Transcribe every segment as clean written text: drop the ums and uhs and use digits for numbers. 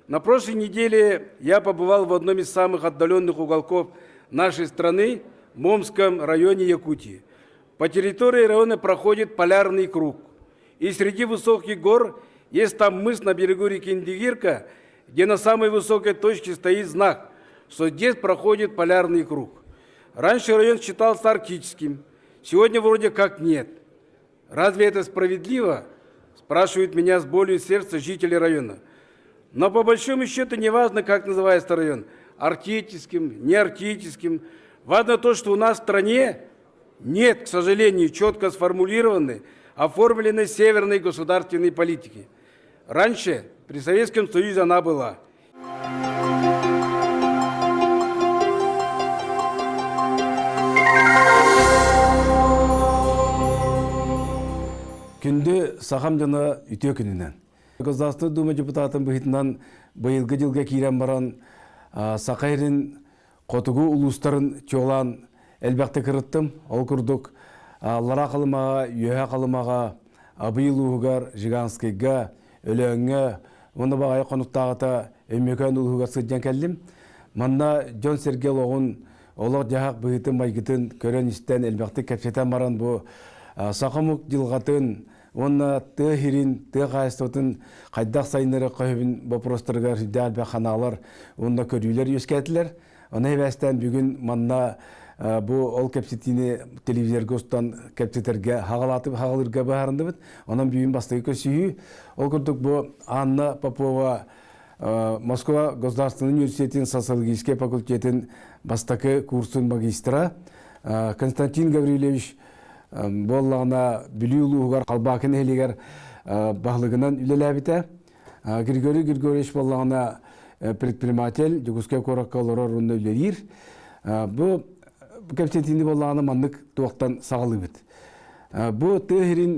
На прошлой неделе я побывал в одном из самых отдаленных уголков нашей страны, в Момском районе Якутии. По территории района проходит полярный круг. И среди высоких гор есть там мыс на берегу реки Индигирка, где на самой высокой точке стоит знак, что здесь проходит полярный круг. Раньше район считался арктическим, сегодня вроде как нет. Разве это справедливо? Спрашивают меня с болью сердца жители района. Но по большому счету не важно, как называется район, арктическим, не арктическим. Важно то, что у нас в стране нет, к сожалению, четко сформулированной, оформленной северной государственной политики. Раньше при Советском Союзе она была. Күнде сахам жана үтө күнүнөн. Государственный дума депутатын быхитынан быйылгы жылга кирен баран Сакайрин котугу улустарын чолан элбекте кырыттым. Ол курдук лара калымага, юха калымага, абыйыл угар Жиганскийга, өлөңгө, муну багай конуктагыта өмөкөн улугар сыджан келдим. Манна Жон Сергел огун олор жахак быхытын байгытын көрөн истен элбекте кепсетен баран бу сахамук жылгатын онна тыхирин тыхайстотун кайдак сайныры көбүн вопростарга дәлбе ханалар онда көрүлөр өскәтләр. Аны эбестен бүгүн манна бу ол кепсетини телевизорга устан кепсетерге хагалатып хагалырга баарынды бит. Анан бүгүн бастыгы көсүй. Ол курдук бу Анна Попова Москва государственный университетин социологический факультетин бастакы курсын магистра. Константин Гаврилевич боллағына білеулуғар қалбақын әлігер бағлығынан үлеләбіті. Григорий Григорьевич боллағына предприниматель, жүгізге қораққа олар орында үлелер. Бұл кәпсетінде боллағына маңдық туақтан сағылы біт. Бұл тәхірін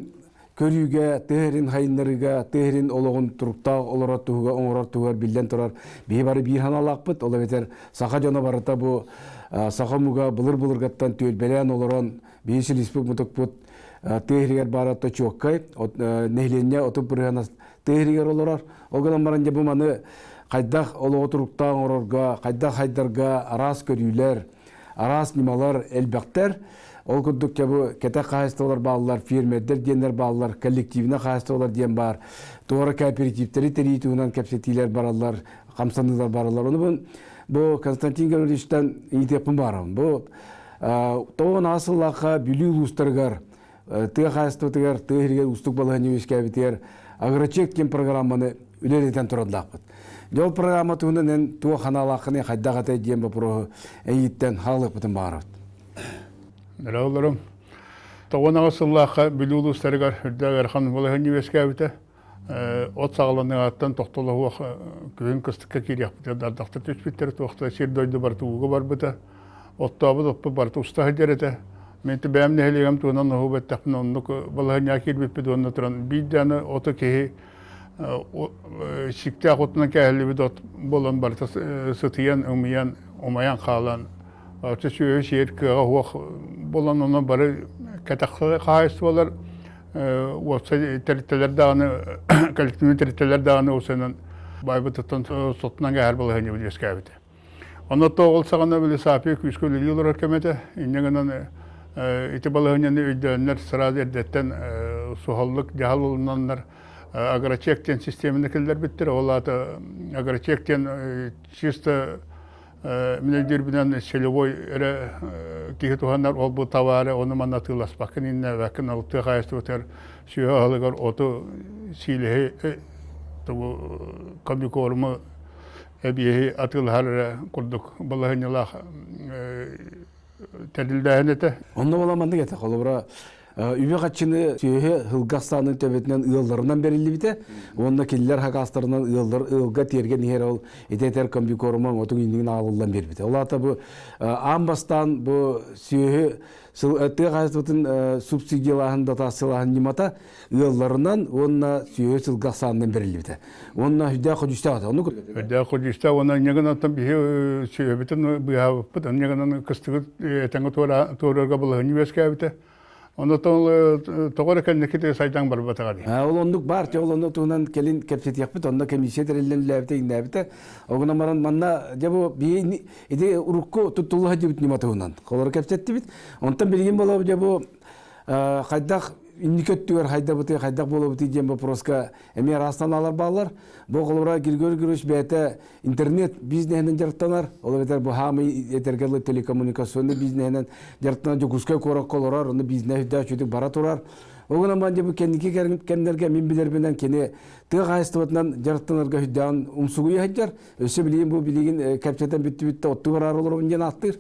көріге, тәхірін хайынларыға, тәхірін олығын тұрықтақ олараттуға, оңыраттуғар білден тұрар. Бей бары бір ханалақ бұд, ола бетер сақа жона барыта бұл сақамуға бұлыр-бұлырғаттан төлбелен оларан бейсі лиспік мұтық бұд тәхірігер баратта чоққай, нәйленне отып бұрғана тәхірігер оларар. Оғынан баранде бұл маны қайдақ олығы тұрықтақ орарға, қайдақ хайдарға арас көрүйлер, арас немалар әлбәқтер. Ол күрдік кәбі кәтә қайыстығылар бағылар, фермердер денер бағылар, коллективіне қайыстығылар ден бар. Туғара кооперативтері тәрейтуынан кәпсетейлер баралар, қамсанылар баралар. Оны бұл Константин Гаврилевичтен еңтепін барым. Бұл тоғын асыллаққа бүлі ұлыстарғар, тұға қайыстығығар, тұға ерігер ұстық балығын өскәбетер, агрочек кен программаны үлелетен тұрандақпыд. Жол программа тұғынан тұға қаналаққыны қайдағатай ден бұпырығы әйеттен халық бұтын барып. Нәләуларым, тоғын асыллаққа бүлі ұлыстарғар, үрдәғар қан балығын өскәбеті, от сағаланның аттан тоқтолығы күйін кыстыққа керек бұты, дардақтыр төспеттері тоқта сердойды барды ұғы бар бұты, оттабы доппы барды ұстағы дәреді. Менті бәміне әлегем туынан ұғы бәттәқпін онық балығын әкел беппеді онына тұран. Бейдәні оты кеге шикті ақытынан кәхілі беді болан барды сытыян, ұмаян қалан. Аты сөйі шер кіға уақ болан онына бары кәтақсы қайысты болар. Терителер дağını, kolektivni teriteler dağını olsanın baybıtıttan sotundan gəhər balığını biliyes kəbidi. Ona toğul sağına bile sapi küskölü yıllar kemete, innegenen iti balığını öydönler sıraz erdetten suhallık, cahal olunanlar agroçekten sistemindekiler bittir. Ola da agroçekten çiğste Minegdir bilen şelevoy ere kihituhanlar ol bu tavarı onu manatıllas bakın inne bakın alıptı kayıstı öter şuya alıgar otu silehi bu komikorumu ebiyehi atılhar kurduk balahınyalah tedildähenete. Onda olamandı gete kolubra Übe kaçını söhe Hılgastan'ın töbetinden ığıllarından berildi bite. Onda killer hakaslarından ığılga tergen her ol eteter kombikorman otun indiğin ağıldan bir bite. Ola da bu ambastan bu söhe tığ kayıstotun subsidiyalahında tasılahın nimata ığıllarından onna söhe Hılgastan'dan berildi bite. Onna hüdya kudüste ata. Hüdya kudüste ona negan atan bir söhe biten bu yapıp. Negan kıstığı etengi tuğrarga bulağın yüveske bite. Онотон тоғыр кәннекеті сайдан бар батағари. Ол ондук бар, ол ондук туынан келин кепсетияқпыт, онда комиссия терелен ләбіте, инәбіте. Оғына маран манна, жабу, иде урукку туттулуға жібіт нематы онан. Қолары кепсетті бит. Онтан білген болу, жабу, қайдақ, инникөттігер қайда бұты, қайдақ болу бұты жем вопроска әме арастан алар балар. Бұл қолыра киргөр-киргөш бәйті интернет бизнесінен жарттанар. Ол бәтер бұл хамы етергелі телекоммуникационный бизнесінен жарттанар. Жүкізгі қорақ қолырар, оны бизнес үдә чөтік бара тұрар. Оғына бәнде бұл кәндеке кәмдерге мен білербенен кәне тұғы қайыстығытынан жарттанарға үдән ұмсуғы ехайджар. Өсі білейін бұл білейін кәпчетен бүтті-бүтті отты ғарар олар өнден ақтыр.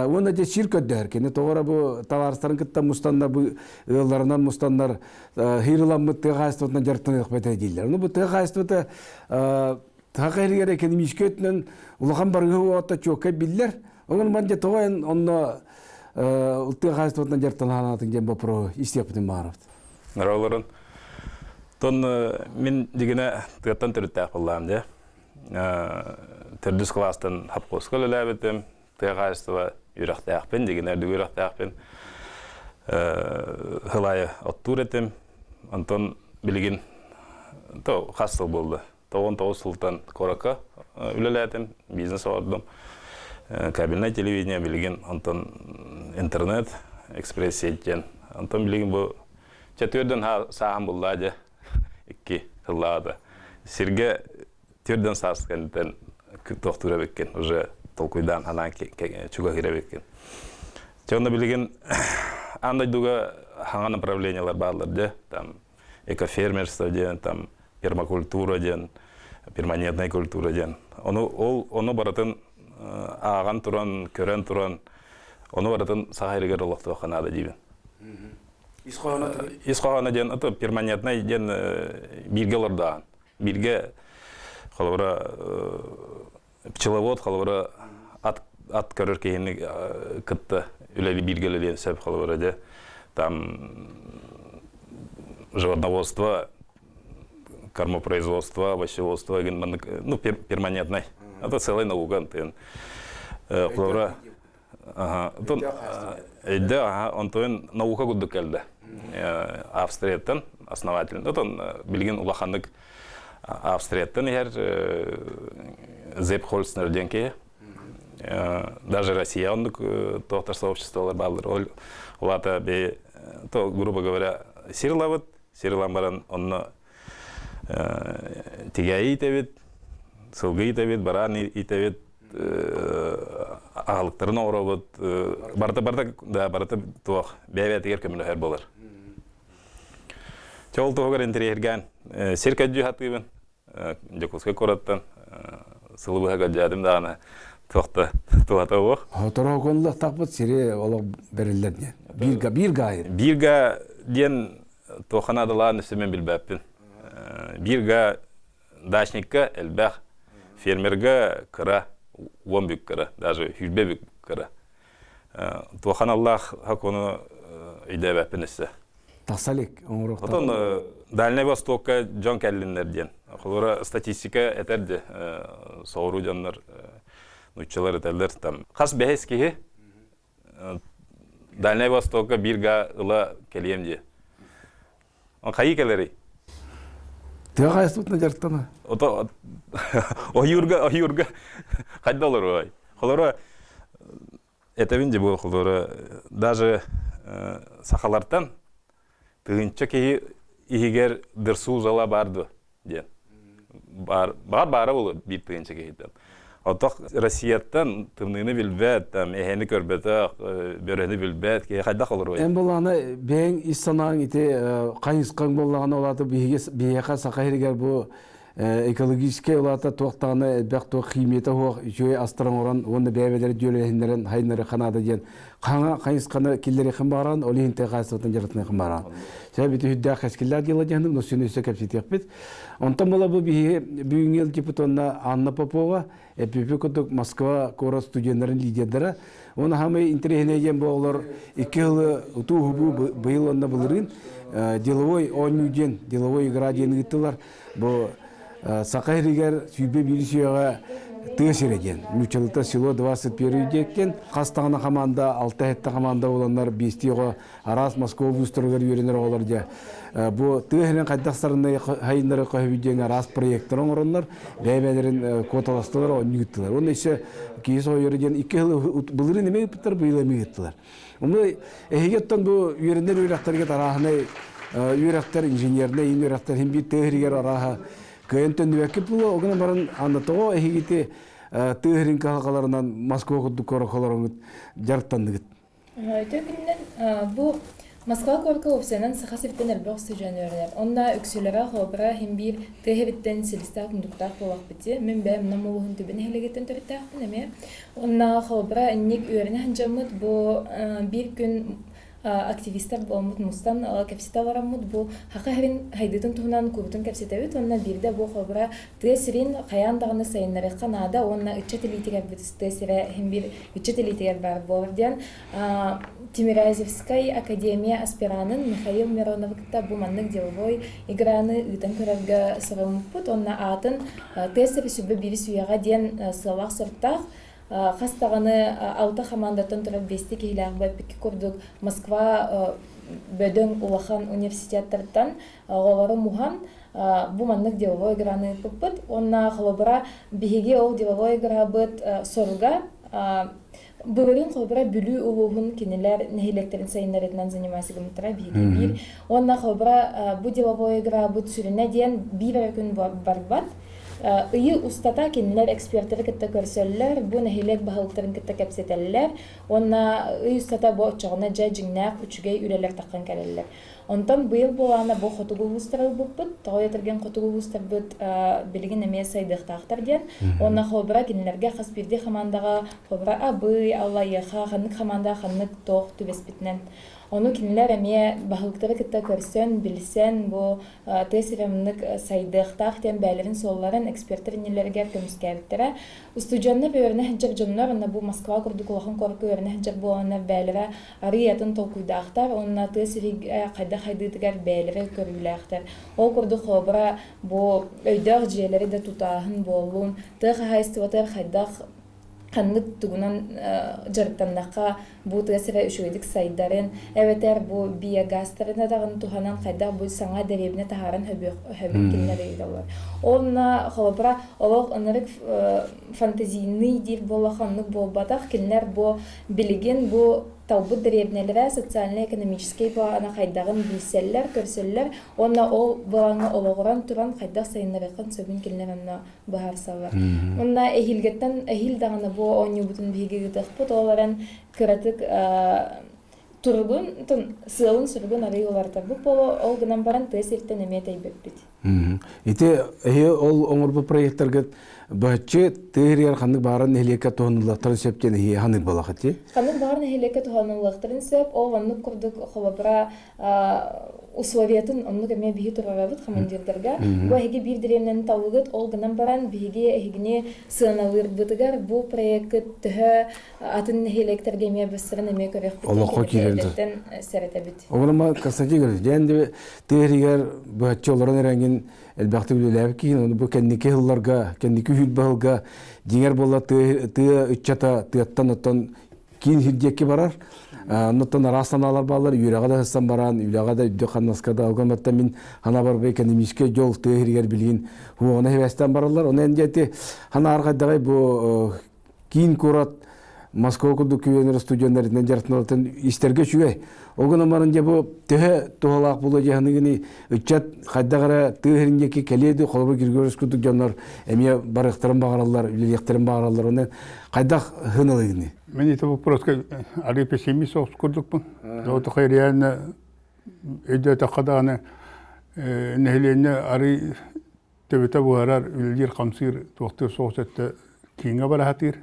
Оны де шир көддер. Кәне тоғыра бұл таварыстарын күттен мұстандар, бұл ұлларынан мұстандар хейрыламы тұғы қайыстығытынан жарттанық бәтер дейлер. Оны бұл тұғы қайыстығыты тұға қайрығар әкені мешкетінен ұлыған барығы оғатта чөкке білдер. Оғын бәнде тоғайын оны ұлттығы қайыстығытынан жарттанағанатын жем бапыру истепітін бағарапты. Нұраларын. Тон мен дегені тұғаттан түріттәк болам де. Түрдіс кластан хапқосқыл өләбетім. Тұға қайыстыға үйрақтәқпен, дегенерді үйрақтәқпен. Хылайы оттур етім. Антон білген қастыл болды. 9 сылтан қораққа үлеләтім, бизнес ордым. Кабельное телевидение билеген, Антон интернет, экспресс-сеттен. Антон билеген бұл четверден сағам бұллады, 2 хыллады. Серге төрден сағысқанден тоқтыра беккен, уже толкуйдан ханан чуға кире беккен. Чоғында билеген, андай дуға хаңа направлениялар бағылар, там экофермерство ден, там пермакультура ден, перманентная культура ден. Оны баратын аған тұран, көрен тұран, оны баратын сағайрығыр ұлықты оқанады дейбін. Исқоғаны ден, ұты перманентный ден бірге олардаған. Бірге қалыбыра пчеловод, қалыбыра ат көрір кейіні күтті үлелі біргелі ден сөп қалыбыра де. Там животноводство, кормопроизводство, овощеводство, ну, перманентный. Это целая наука. Флора. Да, он то наука гуд келді. Австриятан основатель. Это он билген улаханнык Австриятан егер Зеп Хольцнер деньги. Даже Россия он тоқтар сообществолар балдыр. Олата бе то грубо говоря сирлавыт, сирламбаран онны тигәй итәбет. Сылғы итәбет, баран итәбет, ағалықтарын оғырабыт, барыта туақ, бәйбәт егер көмілі әр болар. Чоғыл туғығыр интерьерген, серкәт жүйхатығын, жекузға көраттан, сылы бұға жадым дағына туғата оғық. Тұра оғынлық тақпыт сере олық берілдерден, бір ғайыр. Бірға ден тоқанадыларын үстімен білбәппін. Бірға дашникка әлбәқ, фермерга кыра, 10 бүк кыра, даже 100 бүк кыра. Туахан Аллах хакону үйде бәпінісі. Тақсалек, оңырық. Отон Дальний Востокка жон кәлінлерден. Құлыра статистика әтерді, соғыру жонлар, нүтчілер әтерлер. Қас бәхес кейі, Дальний Востокка бірға ұла келиемде. Қайы келері? Тұға қайыстығытына жарттана? Ойырға қайда олар ой. Құлыра әтәбін де бұл құлыра даже сақалардан тұғынша кейі егер дұрсу зала барды ден. Бары олы бір тұғынша кейден. Отақ Россияттан тұмныны білбәт, әхені көрбәті, бөрені білбәт, қайда қолыр ой. Ән болағына бәң истанаң ете қайысқан болағына олаты бейеқа сақайрегер бұл экологический олата тоқтағына бәқ тоқ химета хоқ жөй астыран оран, оны бәйбәдері жөлеріндерін хайнары қанады ден. Қайысқаны келдері қым баран, олейінті қайыстығытын жарытын қым баран. Сәй біті хүдді қәскеллер дела жәндім, нөсін өсі кәпсетек бет. Онтан бола бұл бүгін ел депутатына Анна Попова, Эпипекоток Москва кора студентлерин лидерлери. Оны хамы интернеттен болар 2 жыл утугу быйыл онна булырын деловой онюден, деловой игра ден гыттылар. Бу Сакайригер сүйбе билисияга тыгышереген. Мучалыта село 21 декен. Кастагана команда, Алтайетта команда оланар бестиго Арас Москва облустарыгар үйренер олар же. Бу тыгышерен кайдаксарында хайындары койбиден Арас проекттарын оронлар, бәйбәлерин коталастылар, онюттылар. Оны ise кейс ойырген 2 жыл былыры неме биттер, быйла мегеттилар. Оны эхегеттен бу үйренер үйрәктәргә тарахны үйрәктәр инженерне, үйрәктәр һәм бит тыгышергә араha Кайынтын вәкіп бұлы, оғына барын андатығы әйгеті тыгырын қалқаларынан Москва құдды қорақаларын жарықтандығыд. Өтөкіннен бұл Москва корка опсенен саха септен әлбәқ студиянерлер. Онна үксілері қобыра хем бір тыгы біттен селістақ мұндықтақ болақ біті. Мен бәм намылығын түбін әлегеттен түріттәқтін әме. Онна қобыра әннек үйеріне ханжамыд бұл бір күн активистар болмут мустан капситалараммут бу хакырин хайдытын туһунан курутун капситабыт онна бирде бу хобра тесрин каяндагыны сайыннары канада онна ичетилитигер тесре хем бир ичетилитигер бар борден Тимирязевская академия аспиранын Михаил Мироновикта бу маннык деловой играны ытан көрөргө сырымпут онна атын тесре сүбө бири суяга ден сылак сыртак Хастағаны алты командатын тұрып бесті кейләғ бәпікі көрдік Москва бөдің улахан университеттардан олары мұхан бұ маннық деловой играны бұппыт. Онна қолыбыра бігеге ол деловой игра бұд сорға Бұлырын қолбыра бүлі ұлығын кенелер нәхилектерін сайынларынан занимайсы гымыттыра бігеге бір. Онна қолбыра бұ деловой игра бұд сүріне ден бір күн барбат. Үйі ұстата кенілер эксперттері кітті көрсөлілер, бұл нәхилек бағылықтарын кітті кәпсетелілер, онна үй ұстата бұл ұтчағына жа жіңнәқ үчігей үрелер таққан кәлелілер. Онтан бұйыл болағына бұл қотығыл ұстары бұппыт, тағой етірген қотығыл ұстар бұд білігін әме сайдықтақтар ден, онна қолбыра кенілерге қас бірде қамандаға қолбыра абый, аллайыға, қанық қамандаға қанық тоқ түбеспітінен. Onu kinler әме бағылықтары кітті көрсен, білсен, бұл тесіремнік сайдықтақ тен бәлерін солларын экспертерінелерге көміскәбіттері. Устуджанны бөріне хәнчәк жонлар, онна бұл Москва күрді құлақын қорқы өріне хәнчәк болуына бәлері арыятын толкуйдақтар, онна тесіреге қайда-қайдытығар бәлері көріләқтар. Ол күрді қобыра бұл өйдақ жиелері де тұтағын болуын, тұғы хайстыватыр қайдақ Қаннық тұғынан жарықтаннаққа бұл тәсірі үшуедік сайдарын, әветер бұл биогастарына дағын тұғанан қайдақ бұл саңа дәребіне тағарын хөбіккенлер өйдалар. Олына қолыбыра олық ұнырық фантазийный дейір болы қаннық бол батақ, кенлер бұл білеген бұл Таубыт дәребнелері социально-экономический бағана қайдағын білселлер, көрселлер, онна ол бағаны олығыран тұран қайдақ сайынларықын сөбін келінер онна бағарсалар. Онна әйілгеттен, әйіл дағаны бұл оңы бұтын бейгегі тұқпыт, оларын күратық тұрғын, сылын сүргін арай олардар бұл, ол гынан баран тәсірттен әмет әйбет біт. Ите ол оңырбы проекттарға Бәтче тегерер ханнык барын элекке тоһунлыктарын сөптен ханнык балахати. Ханнык барын элекке тоһунлыктарын сөп, ол ваннык курдук холобра условиятын оннук эме бихи турабыт командирдерге. Бу эге бир диремнен талыгыт ол гынан баран биге эгне сыналыр бытыгар бу проект тө атын электерге эме бестерен эме көрөк бит. Сәретебит. Олама касатигер дәнде тегерер бәтче оларын рәңген Әлбәқті білеләбі кейін, бұл кәннеке ғылларға, кәннеке хүлбағылға деңер бола тыя үтчата тыяттан оттан кейін хүрдекке барар. Оттан арастан алар балар, үйрәға да ғыстан баран, үйрәға да үдде қаннаскада алған бәттен мен хана бар бай экономическе жол тыя хиргер білген хуғана хевәстен баралар. Оны әндеті хана арғайдағай бұл кейін көрат Москва күрді күйенер студиянларынан жарытыналатын истерге шүгей. Оғын омарын жа бұл төхі тұғалақ бұлы жағынығыны үтчат қайдағара түйіріндекі кәледі қолыбы кіргөріс күрдік жанлар әме барықтырын бағаралар, үлелектірін бағаралар. Оны қайдақ ғыналығыны? Мен еті бұл просто ары пессимист соғыс күрдік бұн. Доғыты қай реально өйді тақадағаны нәхіленіне ары төбеті бұғарар үлелер қамсыр туақтыр соғыс әтті кейінге бара хатыр.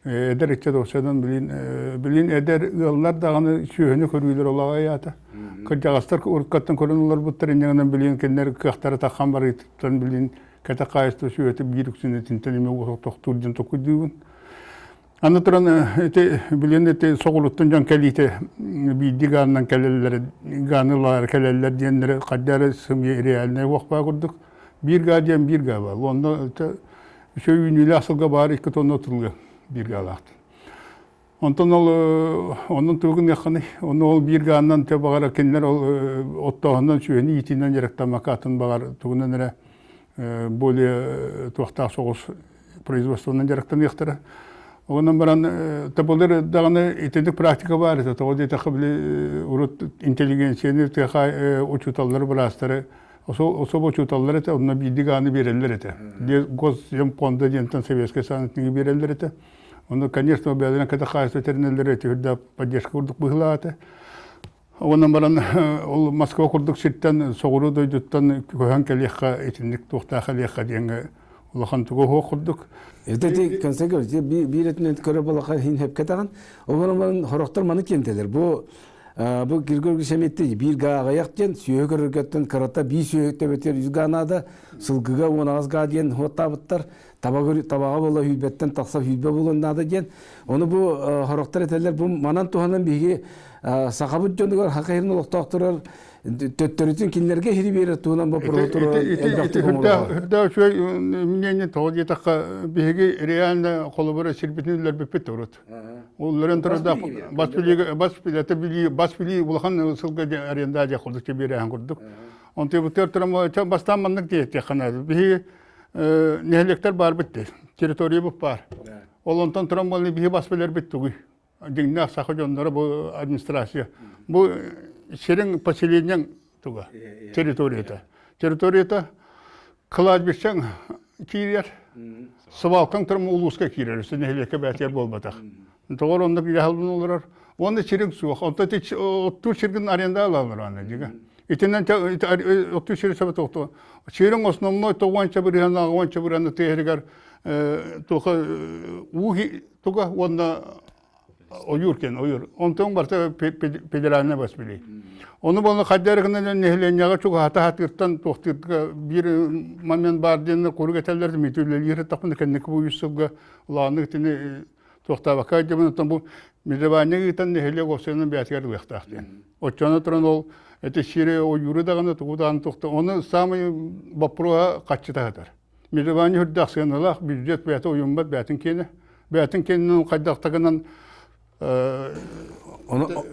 Эдер ичте досадан билин эдер ыллар даганы сүйөнү көрүлөр олага ята. Кыржагастар уркаттан көрүнүлөр буттар энден билин кенер кактары таккан бар итен билин ката кайсты сүйөтүп бирүксүнө тинтелеме токтурдун токудуун. Аны туран эте билин эте соголуттун жан келите бидигандан келелер ганылар келелер дендер кадары сымы реальный вакпа курдук. Бир гадиям бир габа. Онда Şu ünlü asılga bari 2 tonna otulga bir galaktı. Ondan onun tuğun yakını, onu ol bir gandan te bagara kinler ottağından şöyle itinden yaraktamak atın bagar tuğundan nere böyle tuğta soğuz производстводан yaraktan yaktara. Ondan baran tabular dağını itedik praktika var. Tabu diye takabili urut intelijansiyonu teha uçutalları burasları. Oso uçutalları te onunla bir diganı verirler ete. Goz yem konda diyentan seviyeske sanatını verirler ete. Onu, конечно, обязательно когда хасты тернелер эти, когда поддержка курдук была это. Онан баран ол Москва курдук ситтен соғыру дойдуттан көһән кәлеққа этинник тухта кәлеққа деңге улахан туго хо курдук. Эти консегер bir etinen köre balakar hin hep katagan. Oğlanın horoktar manı kenteler. Bu girgör şemetti bir gağa yakten süye görürgetten karata bir süye tebeter yüzganada sılgıga onağız ga diyen hotabıttar tabağa bola hübetten taksa hübe bulunada diyen onu bu horoktar eteller bu manan tuhanan bilgi sakabut jönügar hakayırın oluktaktırlar töttörütün kinlerge hiri bir tuhanan bu protoru elbette kumurlar. Hırda şöy minyenye toğdi takka bilgi realna kolabora şirbetinler bepet urut. Onların tarafında basbili ulhan sılga arenda aja kurduk bir han kurduk. Onte bu tarafta bastan manlık diye yakana. Bir nehlekler bar bitti. Teritoriye bu var. Ondan trambolni bir basbeler bitti. Dinle sakıcı onlara bu administrasyon. Bu şirin pasilinen tuga teritoriyada. Teritoriyada kılaj bitsen kiyer. Sıvalkan tram uluska kiyer. Üstüne nehleke behter bolmadak. Doğru onda bir halın olur. Onda şirin su. Onda hiç otur şirkin arenda alırlar anne. İtinden otur şirin sabit otur. Şirin osnomno toğança bir yana ağança bir yana tehrigar toğa uhi toğa onda oyurken oyur. Ondan varsa pederane basbili. Onu bana kadderginen nehlenyaga çok hata toxtırdık bir moment bardığını koru getirlerdi mitülleri tapın kendik bu yüzsüzge ulanı tini toxta bakaydı bunu bu mizabane giten nehle gosenun beatgar uyaktaqtı. O çana turan ol ete şire o yürü dağına tuğdan toxta onu samı baproa kaçtılar. Mizabane hüddaqsanalar büdjet beatı oyunbat beatın kendinin qaddaqtagından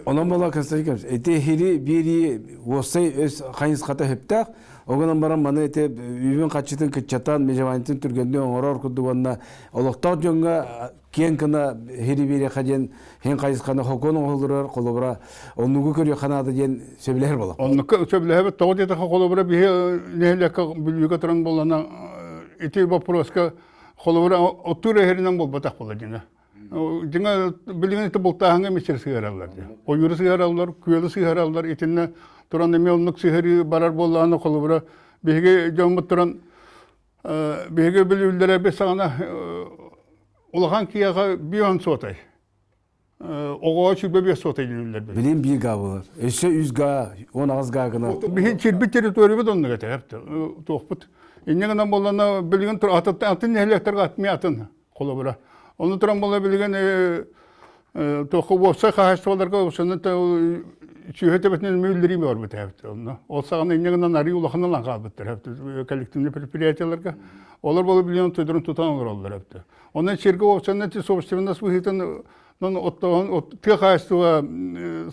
Ondan bala kasayım. Ete hiri biri vosay öz hayız kata heptak. Oğlan baran bana ete übün kaçıtın kıçatan mecavanitin türgende orar kuduvanna olukta jonga kiyen kana hiri biri kajen hen hayız kana hokon olurlar kolobra onugu körüyor kanada diyen söbüler bala. Onugu söbüler evet tawdi de kolobra bir nehleka bilgi turan bolana ete baproska kolobra otur herinden bol batak bolacına. Dinga bilgini de bultağına meşer sigarallar. O yürü sigarallar, kuyulu sigarallar, itinne turan emiyonluk sigari barar bollağına kolubura. Bihge jomut turan, bihge bilgilere besağına ulahan kiyaga bir on sotay. Oğa şübbe bir sotay dinler. Bilin bir gavlar. Eşe yüz ga, on ağız ga gına. Bihin çirbi teritoriyi donnu gete hepti. Tohput. İnneğinden bollağına bilgin tur atın nehlekler atmaya atın kolubura. Onu turan bola bilgen toku bolsa hastalarga olsun da şühete betinin müldiri var bu tevte onu. Olsa ana inneğinden arı ulağından lan kalbıttır hepti. Kolektifli предприятияларга олар bola bilgen tödürün tutan olurlar hepti. Onun şirke olsun da собственно bu hitin o tüy hasta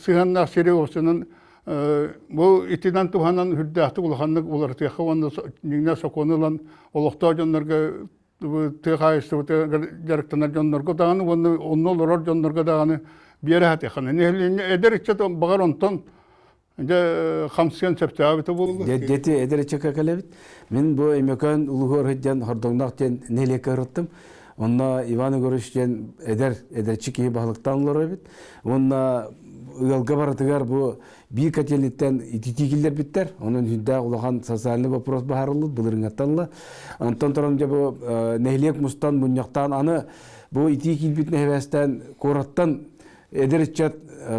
sihanlar şiri olsun bu itiden tuhanan hüddahti ulağanlık olar tüy havanda ninne sokonulan olukta jonlarga tığayıstı gerektiğinde jonlarga dağını onu olur jonlarga dağını bir yere hati xanı ne eder içe bağır ondan de hamsiyen septe abi de buldu. Deti eder içe kakalabit. Men bu emekan uluğur hidden hardonaqten nelek arıttım. Onna Ivana Gorishten eder çiki bağlıktan olurabit. Onna ılga baratıgar bu bir katelitten ititikiller bitter. Onun hüdda ulağan sosyalni vapros baharıldı, bılırıngattanlı. Ondan torunca bu nehliyek mustan, munyaktan anı bu itikil bitne hevesten, korattan eder içet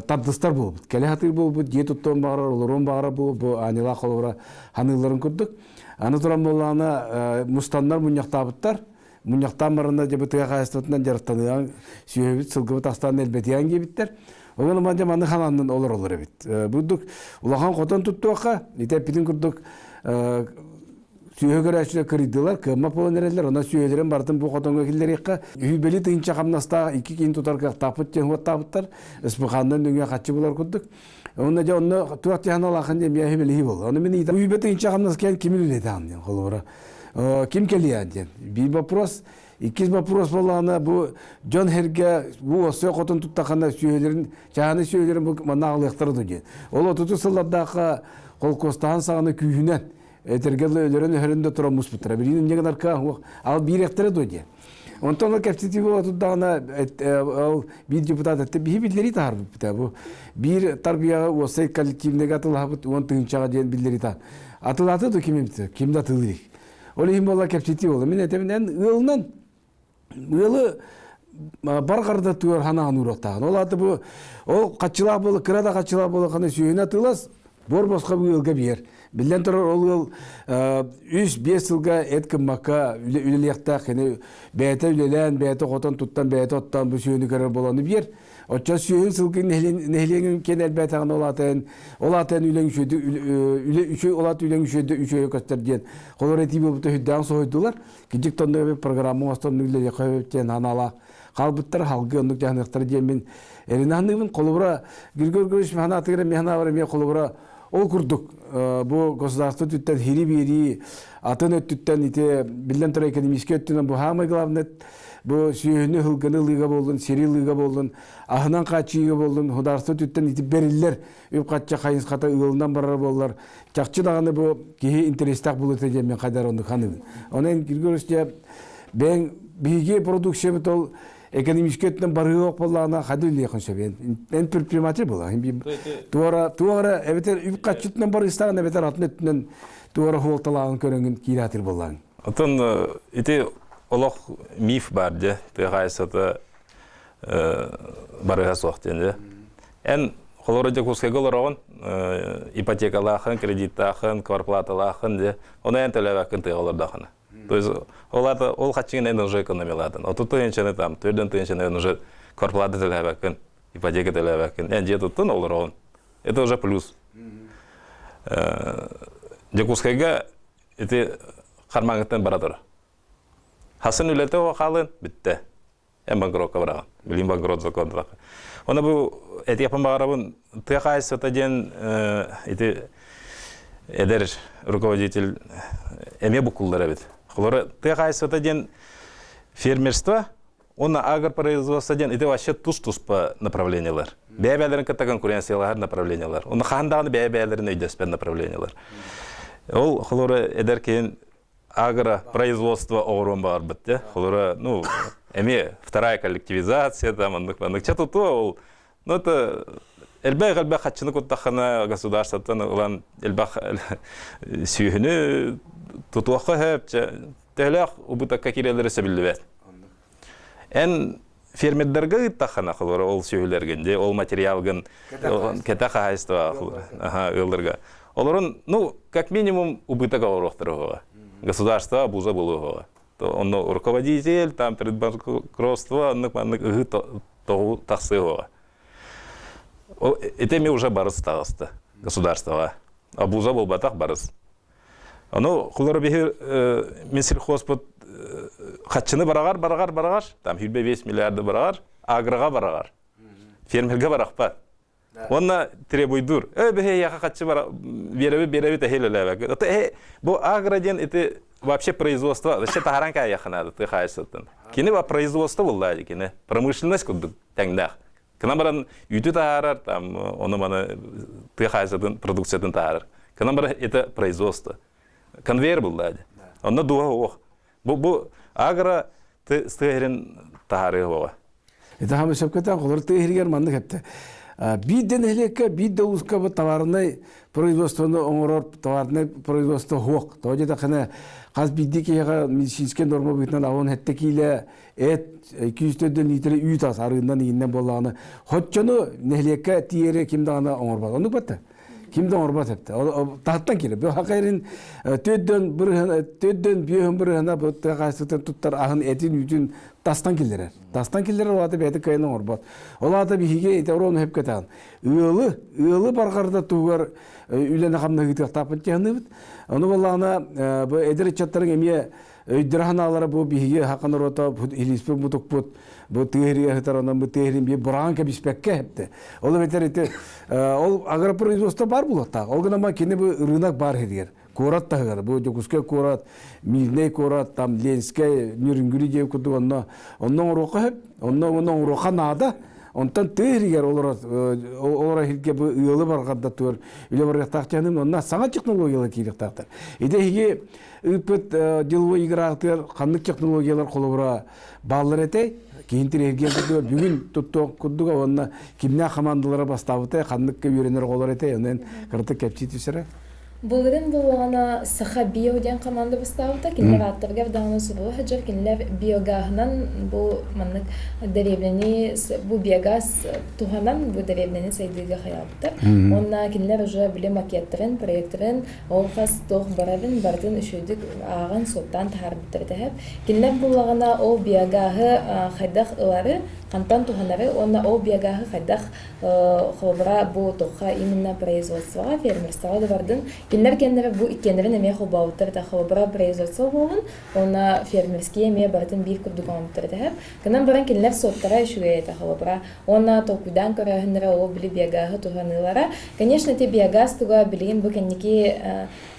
taddıstar bu. Kele hatır bu, diye tuttuğun bağırar, olurun bağırar bu anila kolubra hanıların kurduk. Anı turan bolağına mustanlar munyakta bittar. Munyaktan barında cebeteye kayastıvatından jarıttanıyan, süyebit, sılgıbıt astan elbetiyen gebitler. Oğlum bence manı hananın olur ebit. Bulduk ulağan kotan tuttuğaqa, ite pitin kurduk сүйөгөрәчүлө кырдылар, кыма полон эрелер, она сүйөлерин бартын бу котонго киллерикка үйбели тыйынча камнаста 2 кийин тутарга тапыт жен хоттабыттар, ыспыхандан дүнгө катчы булар курдук. Онда же онно туат яна лахын же мия хебели бол. Оны мен ида үйбе тыйынча камнас кен ким үледи ан холора. Ким келиян ден. Би вопрос, икиз вопрос болганы бу Жон Херге бу осо котон туттаканда сүйөлерин, жаны сүйөлерин бу нагылыктырды ден. Ол отуту сылладагы колкостан саганы күйүнөн этергеле өлөрөн хөрүндө тура муспутра. Бирин деген арка ал биректер доди. Онтон кептити боло туддагына ал бир депутат этти биллери таар бу. Бир тарбия осы коллективнеге атылабыт 10 тыгынчага ден биллери та. Атылаты да кимде атылырык. Ол эми боло кептити боло. Мен этемден ылынан ылы баргарда туар ханаган урактаган. Ол аты бу ол качылак боло, кырада качылак боло кана сүйөнө атылас. Борбосқа бұйылға бер. Білден тұрар ол 3-5 жылға әткім мақа үлелектақ, бәйті үлелен, бәйті қотан тұттан, бәйті оттан бұл сүйені көрер боланы бер. Отча сүйен сылғы нәхленген кен әлбәтіған ол атын үлен үшеді үшөйі көстерден. Қолыр әті болбыты хүдден соғыдылар. Кенчік тонды программа остан үлелі қойыптен анала. Қалбыттар халғы ондық жағынықтар ден мен әрінағынығын қолыбыра гүргөр-гөріш механа атығыры механа бары мен қолыбыра ол күрдік. Бұл государство түттен хири-бери атын өттіттен білден тұра экономический өттінен бұл хамай главнет бұл сүйені хылғыны лыға болдың, сери лыға болдың, ахынан қачыға болдың, хударство түттен берілер өп қатча қайынс қата ұғылынан барар болылар. Чақчы дағаны бұл кейі интерестақ бұл өте мен қайдар онды қанымын. Онын гүргөрісте бәң биге продукция бұл экономический өттінен барығы оқ болағына қады үлі еқін сөбен. Мен предприниматель болағын. Туғара әбетер үп қатшытынан бар ұстағын әбетер атын өттінен туғара хуалталағын көріңін кейратыр болағын. Отын, ите олық миф бар де, тұйғайсыты барыға соқтен де. Ән қолыры де көскегі оларағын, ипотекалақын, кредиттақын, кварплаталақын де, оны ән төләвәкін тұйғалардақыны. То есть ол қатшығын ән уже экономиялатын. Оту тыйыншыны там, төрден тыйыншыны уже кварплаты төләвәкін, ипотека төләвәкін. Ән же тұттын оларағын. Это уже плюс. Жекускайга эти қармаңыттан барадыр. Хасын үлеті оқалын, бітті. Ән банкротқа бараған. Білім банкрот законы. Оны бұл әті япын бағарабын тұяқайыз өтеден әдер руководитель әме бұқылдар әбет. Құлары тұяқайыз өтеден фермерство, оны агропроизводстводен это вообще туз-туз по направлениялар. Бәйбәлерін кітті конкуренциялар направлениялар. Оны қандағыны бәйбәлерін өйдеспен направлениялар. Ол құлары әдер кейін агропроизводство оғырын бар бітті. Құлары, әме вторая коллективизация, там, андық. Чату то, ол, это әлбәй-әлбәй қатшыны көттақына государствотан олан әлбәй сүйіні тұтуаққа әп, тәләқ ұбытаққа керелері сөбілі бәд. Ән фермердерге ұттақына құлары ол сүйілергенде, ол материалгын кәті қағайыстыға ұлдырға. Оларын, как минимум, убытаға орықтырыға. Государство буза болуға. Он руководитель, там предбанкротство, ұғы тоғу тақсыға. Это ми уже барыс тағысты государствоға. А буза бол батақ барыс. Құлары бейі Минсельхозпыт қатшыны барағар, там 5 миллиарды барағар, агрыға барағар, фермерге барақпа. Онна требуйдур. Бейі яқа қатшы береби тәхелі. Бұл агроден это вообще производство, вообще тағаранка яқынады, ты қайсыттын. Кені ба производство болды, кені промышленность күдді тәңдақ. Кына баран үйті тағарар, оны маны ты қайсыттын продукциятын тағарар. Кына бара это производство. Конвейер болды. Онна дуға оқ. Бұл агро стығырын тағары оға. Это хамы шапкаттан қолыр тығыргер манды кәпті. Бидден әлекке, бидді ұлысқа бұл товарынай производствоны оңырор, товарынай производство хоқ. Тоғы жеді қана қаз бидді кейіға медицинскен норма бұйтынан ауын әтті кейлі әт 200 литрі үй тас арығынан егіннен болағаны. Хотчаны әлекке тиері кемді ғана оңыр бады. Оны бәтті. Kimden orbat hepti. Tahttan kire. Bu hakayrin töddön biyöhün bırhına bu taqasıtan tuttar ahın etin bütün tastan killerer. Tastan killerer olada beydi kayının orbat. Olada bir hige ete onu hep ketan. Iğılı bargarda tuğar ülene kamna gidiyor tapın canı. Onu vallana bu edere çatların emiye öydürhanalara bu bir hige hakkında rota ilispe mutuk put bu tehriye hitarandan bu tehrin bir branka bispekke hepti. Ola beter ete ol agroproizvosta var bulatta. Ol gına makine bu rınak bar hediyer. Korat tahgar bu jokuske korat, milne korat tam lenske nürüngürü jev kudu ondan roka hep ondan roka nada. Ondan tehriyer olara hilke bu yılı var kadar tur. Öyle var takçanım ondan sana teknolojiyalar kirik taktar. İde hige ıpıt dilvo igrahtır kanlık teknolojiyalar kolubura bağlar ete. Keyintir ergelde bugün tuttu kudduga onna kimne komandalara bastavıta kanlık öğrenir olar ete. Ondan kırtık kepçi tüsere. Булырын буллана саха био ден команда бастаута кинлер аттыргар даны субу хаджар кинлер биогахнан бу маннык деревнени бу биогаз туханан бу деревнени сайдыга хаябыттар. Онна кинлер уже биле макеттерин, проектерин олхас тох барабын бардын үшүдүк аган соттан тарбыттыр деп. Кинлер буллагана о биогахы хайдах ылары кантан туханары онна о биогахы хайдах хобра бу тоха именно производствога фермерствога бардын. Кинлер кендер бу иккендерин эме хобауттар да хобра производство болгон, она фермерские эме бартын бир курдугамыттар да. Канан баран кинлер соттара ишуге да хобра. Она токудан көрөһүнөр о били биогахы туханылара. Конечно, те биогаз туга билген бу кенники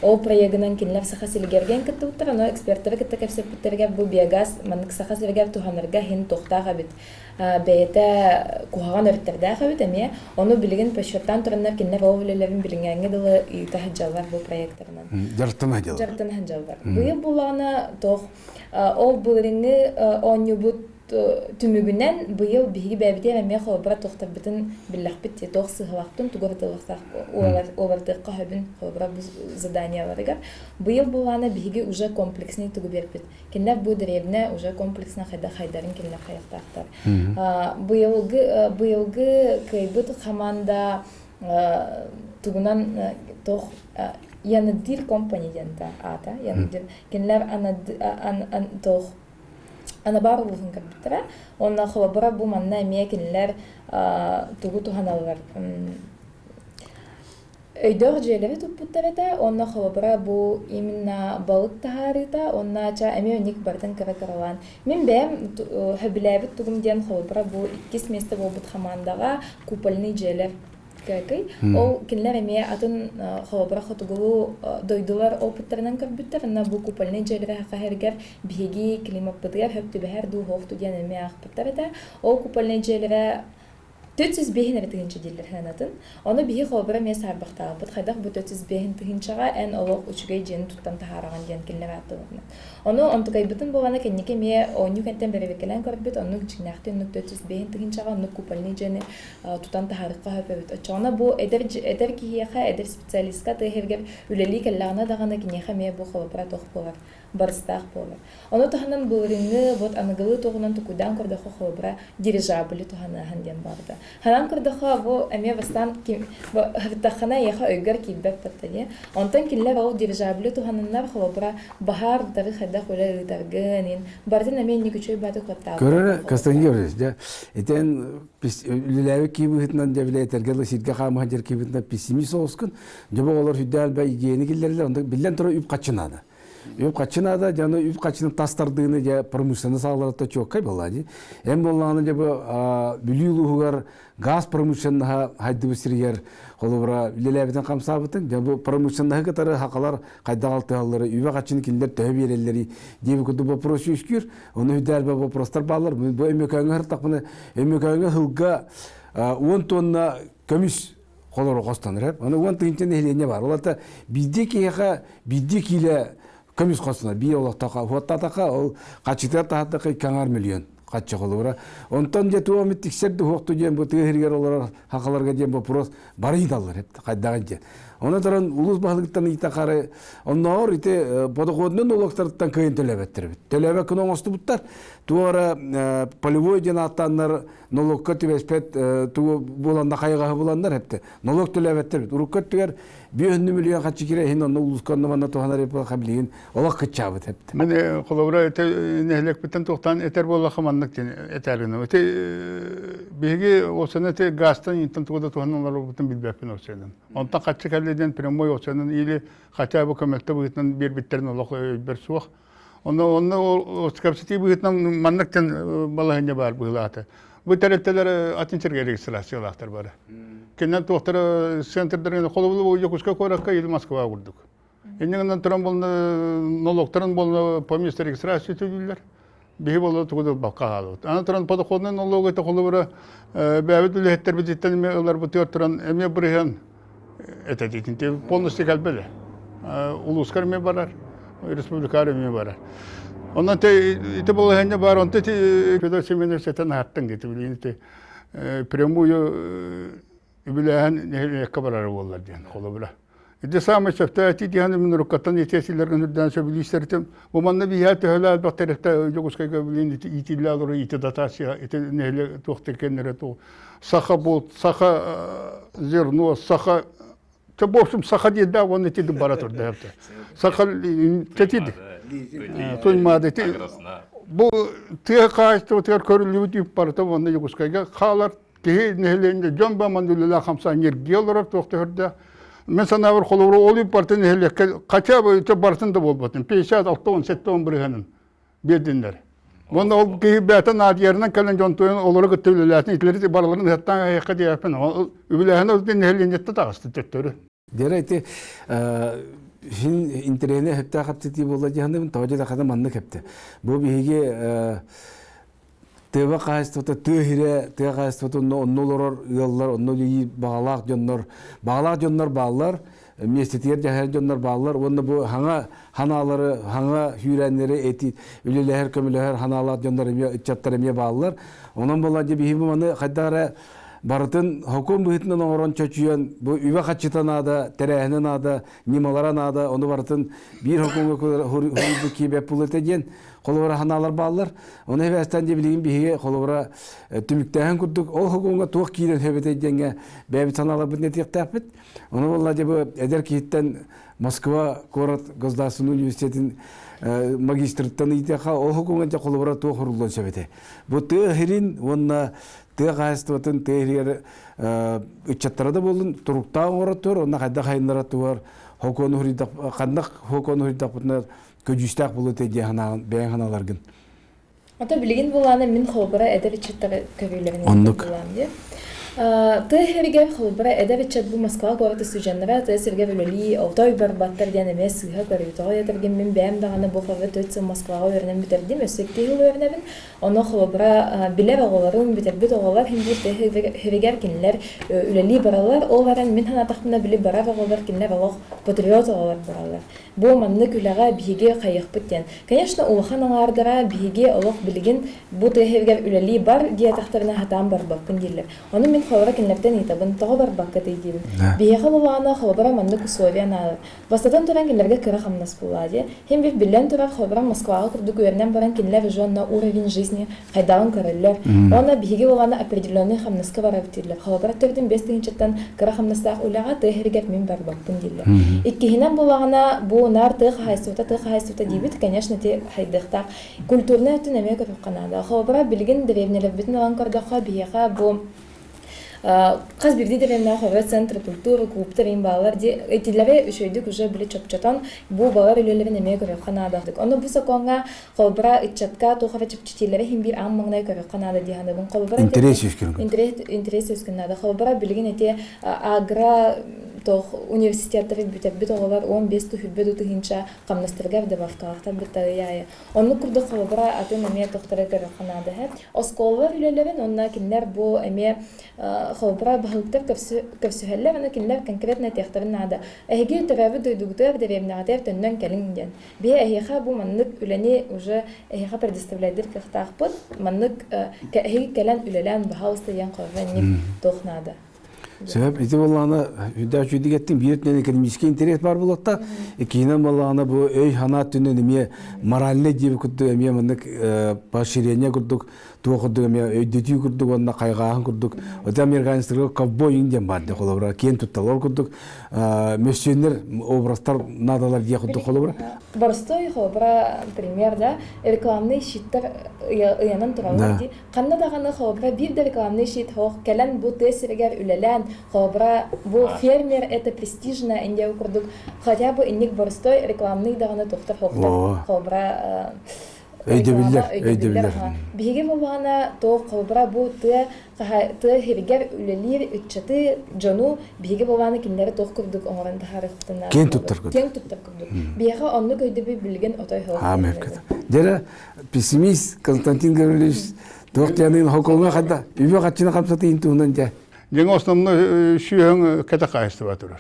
о проектынан кинлер сахасилгерген кыттыптар, но эксперттер кытта кепсептерге бу биогаз манык сахасилгер туханырга хин тохтага бит. Бейте кухаган өрттердә хәбит әмия, оны билген пешоттан торыннар кинлер о билелерин билгәнгә дылы тахҗаллар бу проектларынан. Жартына җал. Жартына җаллар. Бу булана тох о булринне онюбут түмүгүнен быйыл биги бәбите әмия хобра тохтар битен биллахбит тох сыгылактын тугыртылыктак овардыкка хәбин хобра заданияларга. Быйыл булана биги уже комплексный тугубербит. Кинлер бу деревне уже комплексно хайдарын кинлер хаяктактар. Быйылгы кайбыт команда тугунан тох Янадир компаниян да ата Янадир кинлер ан тох Ana barı bulun kapitara. Ondan sonra bu manna emekinler tuğu tuhanallar. Öydör jeleri tuputtarata. Ondan sonra bu imna balık taharita. Ondan ça emeyonik bardan karakaralan. Min bem habilabit tuğum diyen sonra bu ikis meste bulbut hamandaga kupalni jeler. Ол кинлер эме атын хобра хотугу дойдулар опыттарынан кабыттар на бу купальный жерлер хахергер биги климат быдгар хөптү бер ду хофту диян эме ахпыттар да ол купальный жерлер 400 бехин ретигинче диллер ханатын оны биги хобра мес арбахта бут хайдах бу 400 бехин тигинчага эн олок учугай жен туттан тахараган диян кинлер аттыгына оны онтугай бутун болгана кеннике ме оню кентен беребекелен көрбүт onu чигнахты 400 бехин тигинчага onu купальный жени тутан тахарыкка хөпөбүт очона бу эдер кихияха эдер специалистка тегергер үлели келлагана дагана кинеха ме бу хобра тохпулар барстах полар оны таханан булринны вот аныгылы тогунан тукудан көрдөхө хобра дирижабли тухана ханден барда ханан көрдөхө бу эме бастан ким хаттахана яха өйгөр киббек таттаге онтан киллер ол дирижабли тухананнар хобра бахар дары хадда холе тарганин бардын эме никүчөй баты катта Көрөр кастаньёрс да. Этен үлеләве кибитнан дәвле тергеле сирге хам хаҗер кибитнан пессимист олскын. Җаба алар хүдәл бә игени киллерләр анда билен тора үп качынады. Үп качынада жана үп качынын тастардыны я промышленно сааларда чоккай балади. Эм болганы җаба билүлүгәр газ промышленныга хайды бисиргер холобра үлеләведән камсабытын җаба промышленныга катары хакалар кайдагалталары үбә качын киллер төбелеләри дип күтү вопрос үскүр. Оны хүдәл бә вопростар балар. Бу эмекәңгә такмыны эмекәңгә хылга 10 тонна көмүс колор костаныр. Аны 10 тынчын элене бар. Уларда бидде кияга бидде киле көмүс костана бие олактака фоттатака ол качыта таатака 2 миллион качы колора. Онтон же туа миттиксерди хокту жем бу тегергер олар хакаларга жем вопрос барыйдалар хеп кайдаган же. Оны таран улус бахылыктан итакары онноор ите подоходнун улуктардан кыйын төлөбөттөр. Төлөбө күнөн остубуттар. Туара полевой ден аттандар налогка тибеспет туу буланда кайгы буландар хепте. Налог төлөбөттөр. Уруккаттыр 1 миллион качы кире хин онны улусканна мана туханар по каблин. Олак кычабыт хепте. Мен колобра нехлек битен токтан этер болла хаманнык этерин. Эте биги осына те гастан интен тогда туханнар бутун билбепин осенен. Онтан качы калден прямой осенен или хотя бы комментте бутун бир биттерин олак бер суак. Онны оскапсити бутун манныктен балаһыня бар булаты. Бу тереттелер атинчерге регистрациялактар бар. Кенен тоқтар центрдерин колобулу Якутска коракка ил Москва курдук. Эннен туран болны налогтарын болны поместье регистрация түгүллер. Биги болду тугуду бакка алып. Аны туран подоходный налог это колобура бәбит үлеттер битеттен алар бу туран эме бирген это дейтин полностью калбеле. Улускар ме барар, республикар ме барар. Онан те болгонда бар, онте Федерация университетен аттын кетип билинти прямую билен нехлекке барар боллар ден колобура. Эти самые шафтати дияны мен рукаттан етесилерген үрден сөбилистердим. Бу манна бияты хөлал бактеректе Якутскайга билин итиллалар ити датация, ити нехле тохтекеннере то. Саха болт, саха зерно, саха в общем, саха деда, он эти баратур дәпті. Саха кетиді. Тоймады. Бұл тіге қағышты, тіге көрілі дейіп барыты, оны Якутскайга қалар, тіге нехленде, жон ба мандулила қамса энергия олар тоқты хүрді. Мен санавыр қолуыры олып барды нехлекке, қача бөйті барытында болбатын. 50-60-17 біргенін бердіңдер. Бұнда ол кейі бәтін адиярынан кәлін жон тойын олары күттіліләтін, итлері бараларын әттен аяққа дейіпін. Үбіләхін өзді нехленетті тағысты төттөрі. Дер айты хин интерене хепте каптити болла жаһанның тawajı да кадам анны хепте. Бу биге тева кайстыта төһире, тева кайстыта оннолор яллар, оннолы багалак жоннор баллар, местетер жаһар жоннор баллар, онны бу хаңа ханалары, хаңа хүрәннәре эти үлеләр көмөләр ханалар жоннор эме чаттар эме баллар. Онан болла биге маны кайдара Барытын хокум быһытынан оңорон чөчүйөн бу үбө качытанада, терәһиненада, нималаранада, оны барытын бир хокумга хурубу кибеп булыт эген, колобара ханалар баллар. Оны эбестен де билген биге колобара түмүктәһен курдук, ол хокумга туак кирен хөбөт эгенге бәбит ханалар бит нетиктәпит. Оны болла де бу эдер киттен Москва город государственный университетин магистраттан итеха ол хокумга колобара туак хурулдан сөбөтө. Бу тыһирин онна Тегайстватын тегер үчаттарда болдун туруктан оратор, онна кайда хайнараты бар. Хокону хуридак кандак хокону хуридак бутна көжүстак болот эге хана бен ханаларгын. Ата билген буланы мен холбара эдебичеттер көбүлөрүн булам ди. Тегерге холбара эдебичет бу Москва город студенттары тесерге билели отой бар баттар ден эмес сыга көрүтөй этерген мен бәм даганы бу хавет өтсө Москвага өрнөм битердим, өсөктеги өрнөбүн. Оны холбара билер оголарын битербит оголар хинди тегергер кинлер үлели баралар, олардан мен хана тахмына биле барар оголар кинлер алох патриот оголар баралар. Бу манны күләгә биге кайык биттен. Конечно, улахан аңардыра биге олох билген бу тегергер үлели бар дия тахтарына хатам бар бакын дилер. Оны мен холбара кинлерден итабын тагы бар бакка дейдим. Биге халана холбара манны кусовяна. Бастан туран кинлерге кыра хамнас булади. Хем бир билен турар холбара Москвага курдук өрнәм баран кинлер жонна уровень жизни хайдан көрөллөр. Она биге болганы определенный хамнаска бар биттилер. Холбара төрдөн 5 тыгынчаттан кыра хамнастак улага тегергер мен бар бакын дилер. Иккихинен болгана бу нар тыгы хайсута дибит, конечно, те хайдыхта культурный төнөмө көп канада. Холбара билген древнелер битен аланкардаха биега бу Каз бирди деревна хавет центр культуры клубтарын балалар ди этилере үшөйдүк уже биле чөпчөтөн бу балалар үйлөрүнө эме көрөп канададык. Аны бу саконга холбара ичатка тухава чөпчөтилере хим бир аммаңнай көрөп канада дигәндә бу холбара интерес өскәндә холбара билген эте агра тох университеттер бит оголар 15 түһүббе тыгынча камнастыргар да башкалыкта битая. Аны курды холбара атын эме тохтары көрөп канада һәм осколлар үйлөрүн онна кинлер бу эме холбара бахылтар көпсөһәлләр аны кинләр конкретно тәхтәрен нада. Әгә тәбәбе дойдугтар дәрәмнәгә тәннән кәлингән. Бе әгә бу маннык үләне уже әгә предоставляйдыр кахтахпот маннык кәһи кәлән үләлән баһауста ян каван тохнада. Себеп ити болланы үдә чүдигеттин биретнен экономический интерес бар болотта, экинен болланы бу өй хана түнен эме моральный дип күттү эме мындык поощрение күрдүк, туокудук эме өйдөтүү күрдүк, онна кайгаан күрдүк. Ота американецтерге ковбой инден бар деп холобра, кен тутталар күрдүк. Мөссөннөр образдар надалар дия күрдүк холобра. Борстой хобра, например, да, рекламный щиттер янын туралар ди. Канна даганы хобра бир да рекламный щит хох, келен бу тесергер үлелен, хобра бу фермер это престижно инде укурдук. Хотя бы инник борстой рекламный даганы токтор хоктор. Хобра Өйдөбүллер. Биге болгана то хобра бу ты хиргер үлелер үтчаты жону биге болганы киндер тох курдук оңоран тахарыктына. Кен туттар күрдүк. Кен туттар күрдүк. Биге онну көйдөбү билген отой хол. Америкада. Дера пессимист Константин Гаврилович тоқтянын хоконга када үйбө качына камсаты интуунан жа. Жаңа основной шүйөң ката кайысты батырар.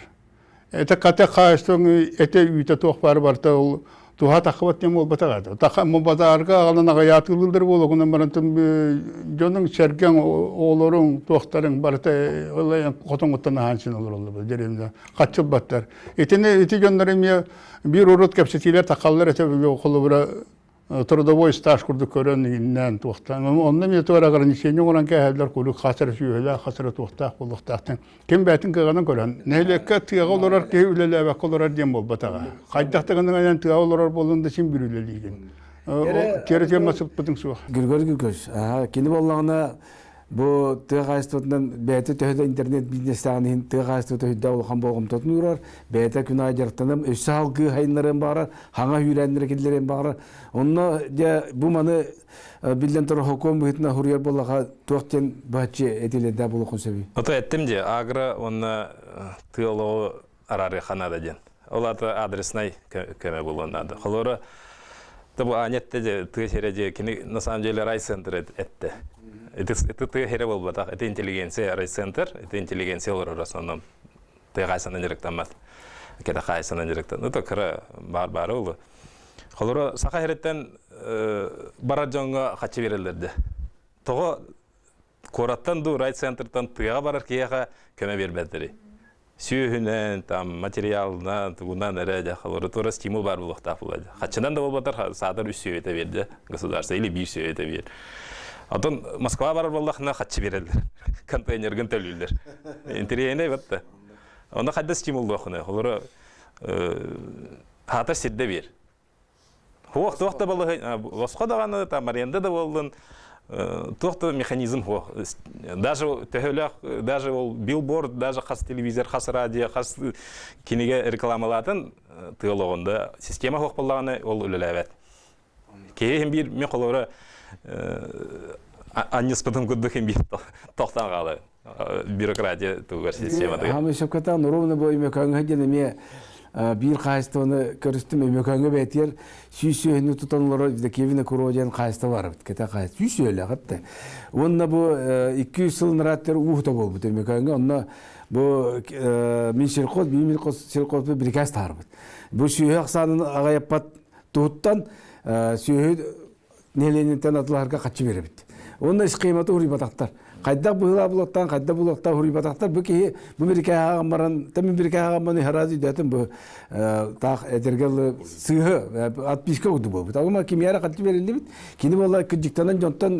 Это ката кайыстың эте үйте тоқ бары барта ол туха тақыбат дем ол батагады. Тақы базарга алынага ятылылдар болгонун барантын жонун серген оолорун тоқтарын барта олай котоңуттан хансын олор жеремде качыл баттар. Эти жондар эме бир урут кепсетилер такаллар эте колубура трудовой стаж курдук көрөнүнөн туктан. Онда мен тора ограничение оран кәһәлләр кулук хасыр сүйәлә, хасыр туктак булуктактан. Кем бәтин кыганы көрөн. Нәлеккә тыгалар ке үлеләбә колорар дем бул батага. Кайдактыгынан тыгалар болунда син бир үлелеген. Керете масып бутың су. Гөргөр. Кини боллагына бу тыгайстыдан бәте төһдә интернет бизнестаны тыгайсты төһдә улган болгом тотун урар. Бәте күнә жартынам өсалгы хайнарын бара, хаңа хүрәннәр килдерен бара. Онна бу маны билден тора хоком битна хурьяр боллага тоқтен бачы этиледә булу консеби. Ото әттем де агра онна тыылоо арары ханада ден. Олата адресной кеме булонады. Холора табу анетте де тыһереде кини на самом деле райцентр этте. Это тыһере бол бата. Это интеллигенция райцентр, это интеллигенция олар основном тыгайсынан директамат. Кета кайсынан директан. Это кара бар олу. Холора сахареттен бараджонга хачы берилерди. Того кораттан ду райцентртан тыга барар кияга көмө бербедири. Сүйүнен там материална тугунан эреде холора тура стимул бар булукта булады. Хачынан да болбатар садар үсү өтө берди. Государство или бир сүйө өтө берди. Атон Москва барар боллахна хачы берилдер. Контейнерген төлүлдер. Интерьене батта. Онда хадда стимул бохуна. Холора хата сидде бер. Тоқта болды, лосқа дағаны, аренда да болдың, тоқта механизм. Даже төхілік, даже билборд, даже қас телевизор, қас радио, қас кенеге рекламалатын тығылығында система қоқ болғаны ол үліләвәт. Кейхен бір мен қолуыра аннеспытым күддіхен бір тоқтан қалы бюрократия тұғыр системады. Хамы шапкатан ровно бой мекаңға денеме бир кайстыны көрүстүм мөкөнгө бетер сүйсөөнү тутанлары кевине куроден кайсты бар кете кайс сүйсөөлө катты онна бу 200 жыл нараттер ухта болбут мөкөнгө онна бу мен силкот силкот брикас тарбыт бу сүйөк санын агаяппат туттан сүйөө неленетен атларга качы беребит онна иш кыйматы урибатактар Кайда булаттан, кайда булатта хурибатактар бу ки бу бирке агамбаран, тем бирке агамбаны харази датым бу так этергел сыгы атписка уду бу. Тагыма кимияра катты берилди бит. Кини болла кыжыктанан жонтон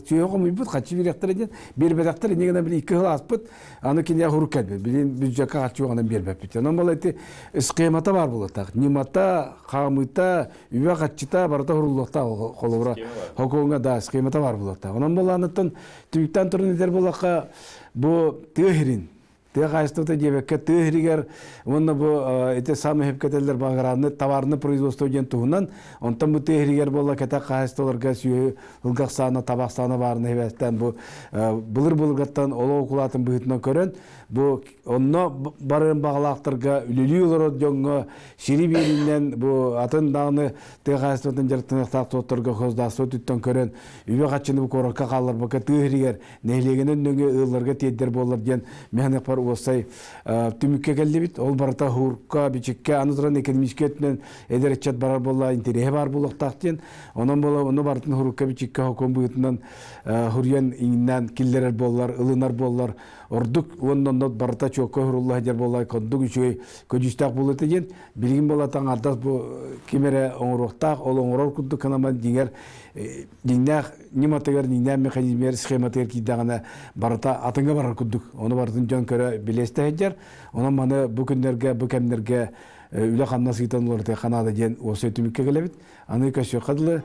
сүйөгө муйбут качы биректер эден. Бербедактар негена бир 2 жыл аспыт. Аны киния хурукат бит. Билин бюджетка качыгынан бербеп бит. Анан болла эти схемата бар булат. Нимата, камыта, үйө качыта барата хурулукта колобура. Хоконга да схемата бар булат. Анан болла анаттан түктан турнидер болака бу тыгырин тыгайстыта жебекке тыгыригер онна бу эте самы хепкетелер багараны товарны производство ден туунан онтан бу тыгыригер болла кета кайстыларга сүйө ылгаксана табаксана барын хебестен бу булыр-булгаттан олоо кулатын быытынан көрөн бу онно барын багалактарга үлүлүлөр жоңго шири беринен бу атын дагы тыгайстытын жертынактак тотторго хоздасы түттөн көрөн үйө качыны бу коракка калар бу тыгыригер нелегенен нөңө ылларга теддер болор ден механик бар осай түмүкке келдибит. Ол барата хурка бичекке анызран экономическетнен эдеречат барар болла интересе бар булактактен. Онон бола оны бартын хурка бичекке хокон буйтунан хурьян иңнен киллерер боллар, ылынар боллар. Ордук оннон барата чокко хурулла жер болла кондук үчөй көжүстак болот экен. Билгин бола таң ардас бу кемере оңроктак, ол оңрор кудду канаман дигер диннах ниматагар диннах механизмер схематер кидагана барата атыңга барар куддук. Оны бартын жон көрө билесте хеджер. Оны маны бу күндөргө, бу кемдерге үлө ханнас китанлар те ханада ден осы түмүккө келебит. Аны көсө кадылы